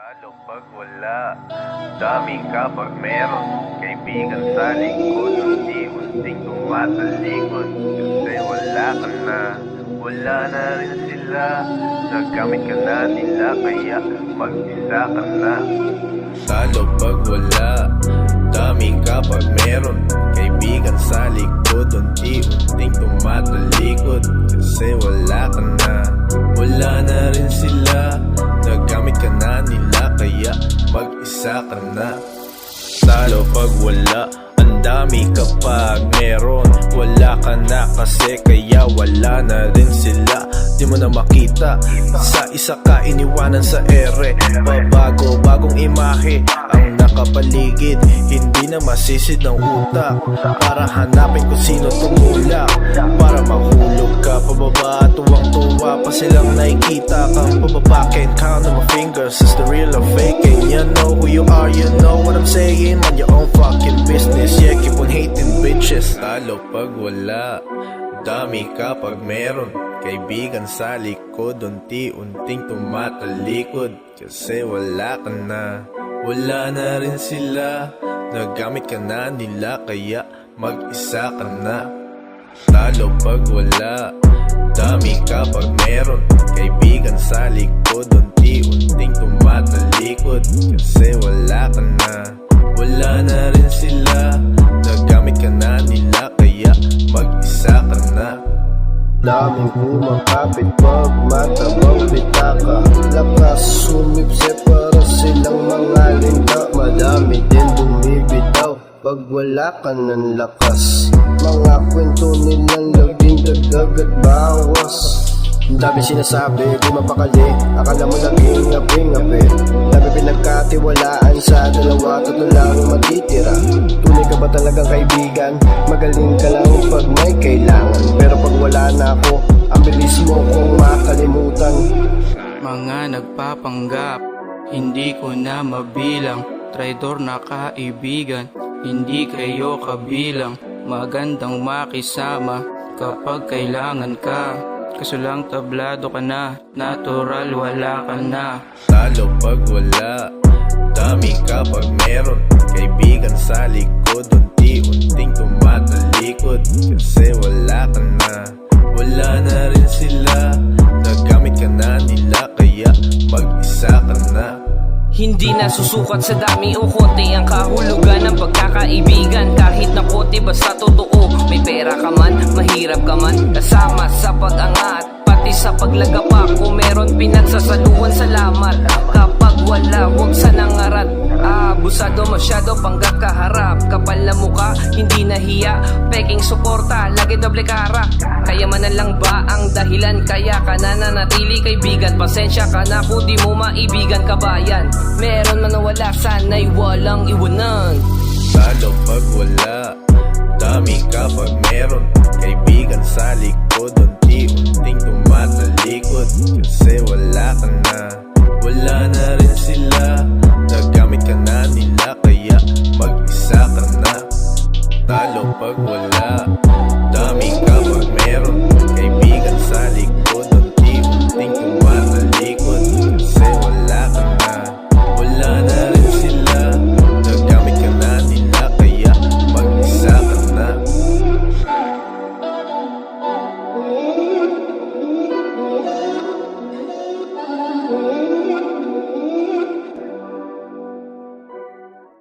Talo pag wala, dami kapag meron. Kaibigan sa likod, unti-unting tumatalikod. Kasi wala ka na, wala na rin sila. Nagamit ka na nila, kaya mag-isa ka na. Talo pag wala, dami kapag meron. Kaibigan sa likod, unti-unting tumatalikod. Kasi wala ka na, wala na rin sila. Nagamit ka na nila, kaya mag-isa ka na. Talo pag wala, ang dami kapag meron. Wala ka na kasi kaya wala na rin sila. Di mo na makita, sa isa ka iniwanan sa ere. Babago, bagong imahe ang nakapaligid. Hindi na masisid ng utak para hanapin kung sino tumulak. Para mahulog ka pababa, tuwang-tuwa pa silang nakikita kang pababa. Can't count on my fingers, it's the real or faking. You know who you are, you know what I'm saying. Mind your own fucking business, yeah, keep on hating bitches. Talo pag wala, dami kapag meron. Kaibigan sa likod, unti-unting tumatalikod. Kasi wala ka na, wala na rin sila. Nagamit ka na nila, kaya mag-isa ka na. Talo pag wala, dami kapag meron. Kaibigan sa likod, unti-unting tumatalikod. Kasi wala ka na, wala na rin sila. Nagamit ka na nila, kaya mag-isa ka na. Daming kumakapit pag matabang bitaka. Lakas sumipse para silang mga linta. Madami din bumibitaw pag wala ka ng lakas. Mga kwento nilang laging dagdag at bawas. Ang dami sinasabi, di mapakali. Akala mo laging ngapi-ngapi. Dami pinagkatiwalaan sa dalawa, totoo lang matitira. Tunay ka ba talagang kaibigan? Magaling ka lang pag may kailangan. Pero pag wala na ako, ang bilis mo kong makalimutan. Mga nagpapanggap, hindi ko na mabilang. Traidor na kaibigan, hindi kayo kabilang. Magandang makisama kapag kailangan ka. Kaso lang tablado ka na, natural wala ka na. Talo pag wala, dami kapag meron. Kaibigan sa likod, unti-unting tumatalikod. Kasi wala ka na, wala na rin sila. Nagamit ka na nila, kaya mag-isa ka na. Hindi na susukat sa dami o konti ang kahulugan ng pagkakaibigan. Kahit na konti basta totoo. May pera ka man, mahirap ka man, kasama sa pag-angat, pati sa paglagapak. Kung meron pinagsasaluhan, salamat. Kapag wala, huwag sa nangarat. Abusado masyado, panggap kaharap. Kapal na muka, hindi nahiya. Peking suporta, lagi doble kara. Kaya man na lang ba ang dahilan? Kaya ka na nanatili kaibigan. Pasensya ka na kung di mo maibigan kabayan. Meron man na wala, sana'y walang iwanan. Talo pag wala, dami kapag meron. Kaibigan sa likod, unti-unting tumatalikod. Kasi wala ka na, wala na rin sila. Nagamit ka na nila, kaya mag-isa ka na. Talo pag wala,